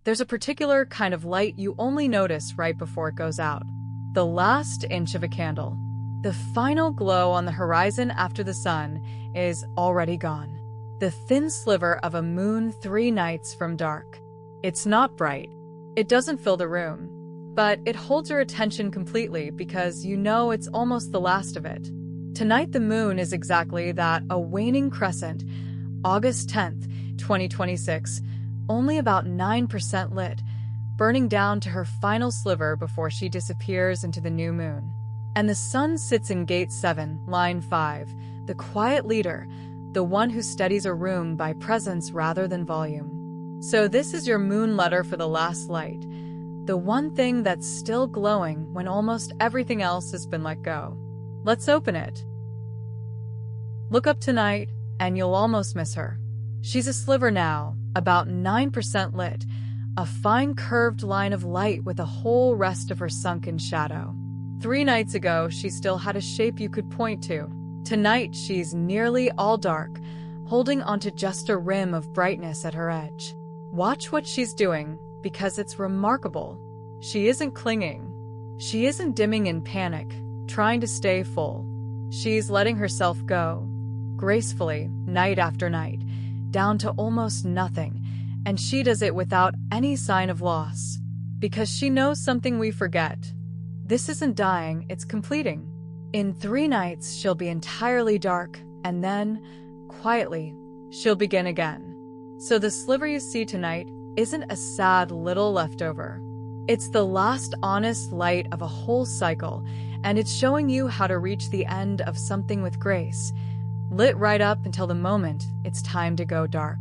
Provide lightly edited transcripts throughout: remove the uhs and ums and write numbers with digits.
There's a particular kind of light you only notice right before it goes out. The last inch of a candle. The final glow on the horizon after the sun is already gone. The thin sliver of a moon 3 nights from dark. It's not bright. It doesn't fill the room. But it holds your attention completely because you know it's almost the last of it. Tonight the moon is exactly that, a waning crescent, August 10th, 2026, only about 9% lit, burning down to her final sliver before she disappears into the new moon. And the sun sits in gate 7, line 5, the quiet leader, the one who steadies a room by presence rather than volume. So this is your moon letter for the last light, the one thing that's still glowing when almost everything else has been let go. Let's open it. Look up tonight, and you'll almost miss her. She's a sliver now, about 9% lit, a fine curved line of light with the whole rest of her sunk in shadow. 3 nights ago, she still had a shape you could point to. Tonight, she's nearly all dark, holding onto just a rim of brightness at her edge. Watch what she's doing, because it's remarkable. She isn't clinging. She isn't dimming in panic, trying to stay full. She's letting herself go, gracefully, night after night, down to almost nothing, and she does it without any sign of loss. Because she knows something we forget. This isn't dying, it's completing. In 3 nights, she'll be entirely dark, and then, quietly, she'll begin again. So the sliver you see tonight isn't a sad little leftover. It's the last honest light of a whole cycle, and it's showing you how to reach the end of something with grace, lit right up until the moment it's time to go dark.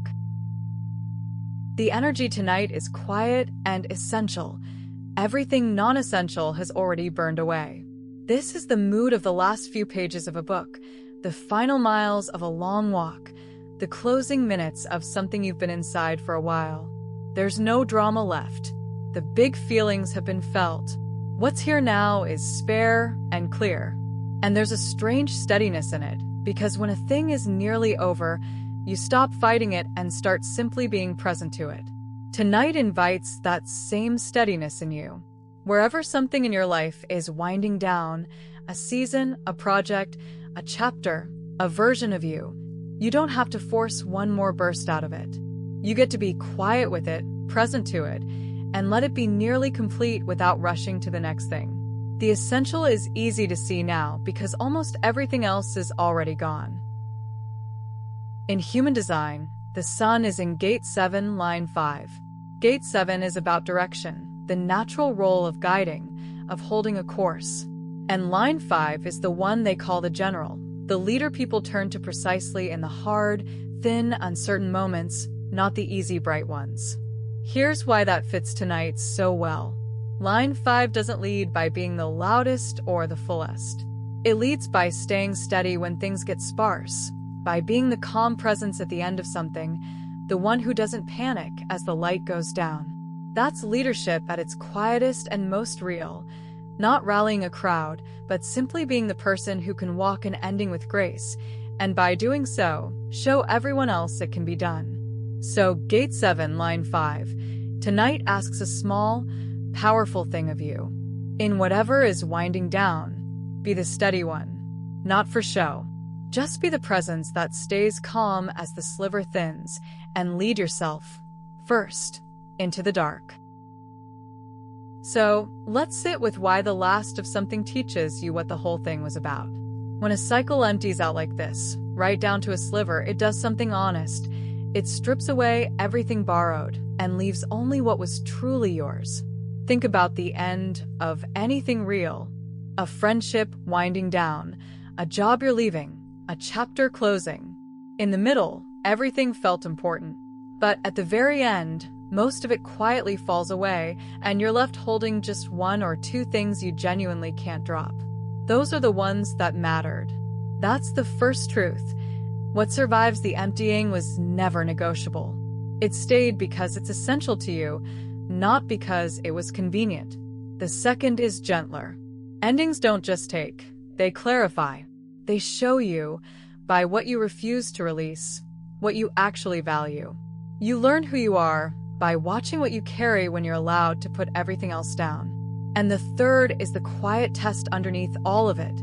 The energy tonight is quiet and essential. Everything non-essential has already burned away. This is the mood of the last few pages of a book, the final miles of a long walk, the closing minutes of something you've been inside for a while. There's no drama left. The big feelings have been felt. What's here now is spare and clear. And there's a strange steadiness in it, because when a thing is nearly over, you stop fighting it and start simply being present to it. Tonight invites that same steadiness in you. Wherever something in your life is winding down, a season, a project, a chapter, a version of you, you don't have to force one more burst out of it. You get to be quiet with it, present to it, and let it be nearly complete without rushing to the next thing. The essential is easy to see now because almost everything else is already gone. In human design, the sun is in gate 7, line 5. Gate 7 is about direction, the natural role of guiding, of holding a course. And line 5 is the one they call the general, the leader people turn to precisely in the hard, thin, uncertain moments, not the easy, bright ones. Here's why that fits tonight so well. Line 5 doesn't lead by being the loudest or the fullest. It leads by staying steady when things get sparse, by being the calm presence at the end of something, the one who doesn't panic as the light goes down. That's leadership at its quietest and most real, not rallying a crowd, but simply being the person who can walk an ending with grace, and by doing so, show everyone else it can be done. So, Gate 7, Line 5, tonight asks a small, powerful thing of you. In whatever is winding down, be the steady one. Not for show. Just be the presence that stays calm as the sliver thins, and lead yourself, first, into the dark. So, let's sit with why the last of something teaches you what the whole thing was about. When a cycle empties out like this, right down to a sliver, it does something honest. It strips away everything borrowed and leaves only what was truly yours. Think about the end of anything real. A friendship winding down, a job you're leaving, a chapter closing. In the middle, everything felt important. But at the very end, most of it quietly falls away, and you're left holding just 1 or 2 things you genuinely can't drop. Those are the ones that mattered. That's the first truth. What survives the emptying was never negotiable. It stayed because it's essential to you, not because it was convenient. The second is gentler. Endings don't just take, they clarify. They show you, by what you refuse to release, what you actually value. You learn who you are by watching what you carry when you're allowed to put everything else down. And the third is the quiet test underneath all of it.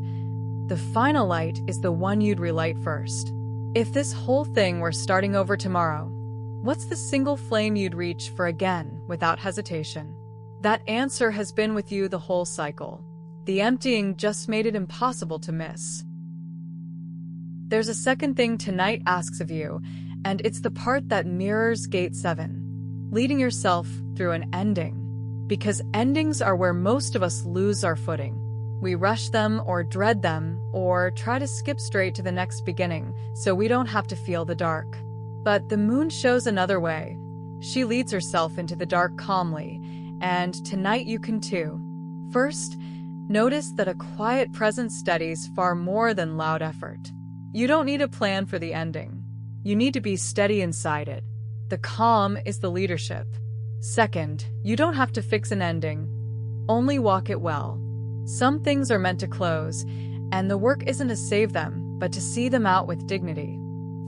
The final light is the one you'd relight first. If this whole thing were starting over tomorrow, what's the single flame you'd reach for again without hesitation? That answer has been with you the whole cycle. The emptying just made it impossible to miss. There's a second thing tonight asks of you, and it's the part that mirrors Gate 7, leading yourself through an ending. Because endings are where most of us lose our footing. We rush them or dread them or try to skip straight to the next beginning so we don't have to feel the dark. But the moon shows another way. She leads herself into the dark calmly, and tonight you can too. First, notice that a quiet presence steadies far more than loud effort. You don't need a plan for the ending. You need to be steady inside it. The calm is the leadership. Second, you don't have to fix an ending. Only walk it well. Some things are meant to close, and the work isn't to save them, but to see them out with dignity.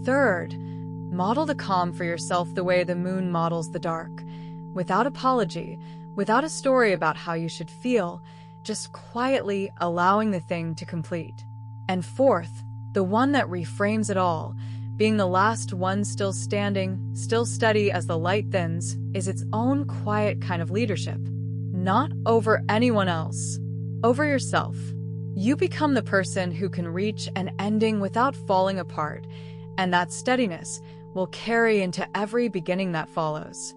Third, model the calm for yourself the way the moon models the dark. Without apology, without a story about how you should feel, just quietly allowing the thing to complete. And fourth, the one that reframes it all, being the last one still standing, still steady as the light thins, is its own quiet kind of leadership. Not over anyone else, over yourself. You become the person who can reach an ending without falling apart, and that steadiness will carry into every beginning that follows.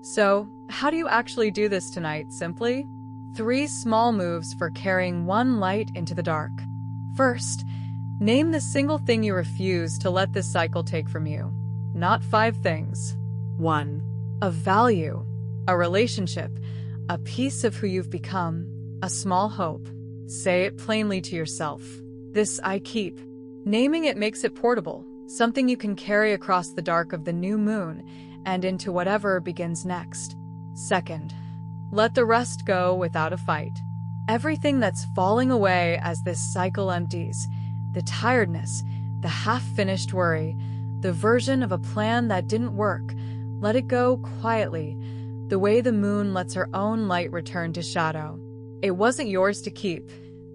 So, how do you actually do this tonight? Simply, 3 small moves for carrying one light into the dark. First, name the single thing you refuse to let this cycle take from you. Not 5 things. 1. A value, a relationship, a piece of who you've become, a small hope. Say it plainly to yourself. This I keep. Naming it makes it portable, something you can carry across the dark of the new moon and into whatever begins next. Second, let the rest go without a fight. Everything that's falling away as this cycle empties, the tiredness, the half-finished worry, the version of a plan that didn't work, let it go quietly, the way the moon lets her own light return to shadow. It wasn't yours to keep,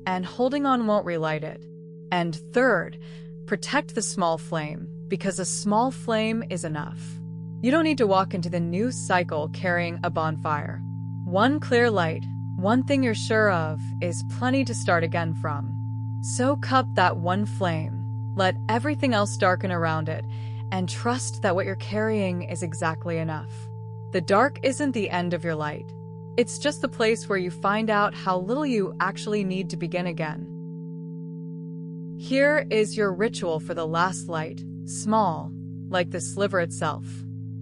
and holding on won't relight it. And third, protect the small flame, because a small flame is enough. You don't need to walk into the new cycle carrying a bonfire. One clear light, one thing you're sure of, is plenty to start again from. Soak up that one flame, let everything else darken around it, and trust that what you're carrying is exactly enough. The dark isn't the end of your light. It's just the place where you find out how little you actually need to begin again. Here is your ritual for the last light, small, like the sliver itself.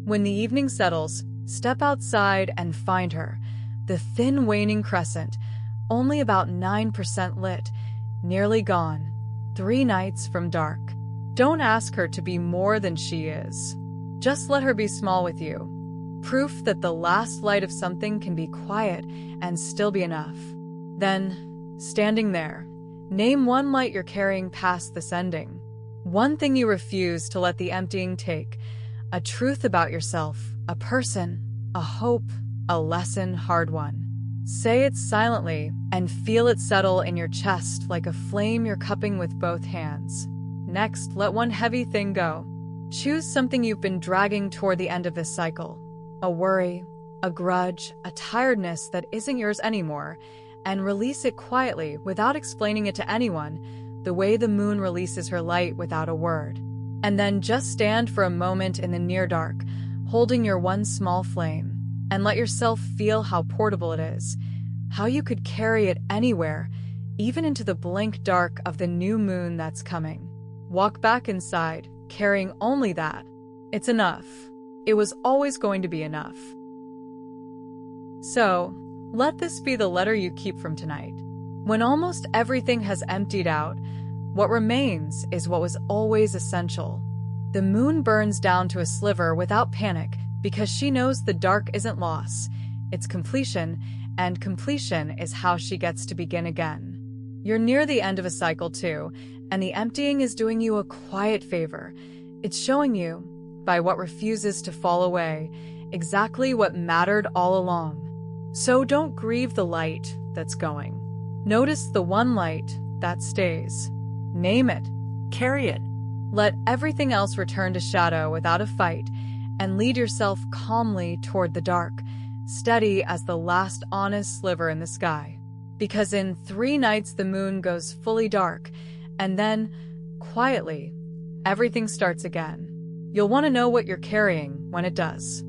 When the evening settles, step outside and find her, the thin waning crescent, only about 9% lit, nearly gone, 3 nights from dark. Don't ask her to be more than she is. Just let her be small with you. Proof that the last light of something can be quiet and still be enough. Then, standing there, name one light you're carrying past this ending. One thing you refuse to let the emptying take. A truth about yourself, a person, a hope, a lesson hard won. Say it silently and feel it settle in your chest like a flame you're cupping with both hands. Next, let one heavy thing go. Choose something you've been dragging toward the end of this cycle. A worry, a grudge, a tiredness that isn't yours anymore, and release it quietly without explaining it to anyone, the way the moon releases her light without a word. And then just stand for a moment in the near dark, holding your one small flame, and let yourself feel how portable it is, how you could carry it anywhere, even into the blank dark of the new moon that's coming. Walk back inside, carrying only that. It's enough. It was always going to be enough. So, let this be the letter you keep from tonight. When almost everything has emptied out, what remains is what was always essential. The moon burns down to a sliver without panic because she knows the dark isn't loss, it's completion, and completion is how she gets to begin again. You're near the end of a cycle too, and the emptying is doing you a quiet favor. It's showing you, by what refuses to fall away, exactly what mattered all along. So don't grieve the light that's going. Notice the one light that stays. Name it. Carry it. Let everything else return to shadow without a fight, and lead yourself calmly toward the dark, steady as the last honest sliver in the sky. Because in 3 nights the moon goes fully dark, and then, quietly, everything starts again. You'll want to know what you're carrying when it does.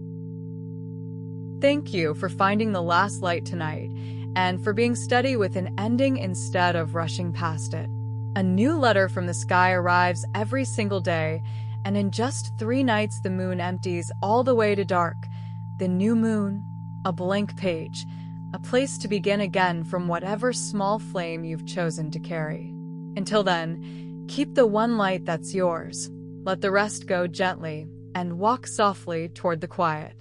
Thank you for finding the last light tonight, and for being steady with an ending instead of rushing past it. A new letter from the sky arrives every single day, and in just 3 nights the moon empties all the way to dark. The new moon, a blank page, a place to begin again from whatever small flame you've chosen to carry. Until then, keep the one light that's yours, let the rest go gently, and walk softly toward the quiet.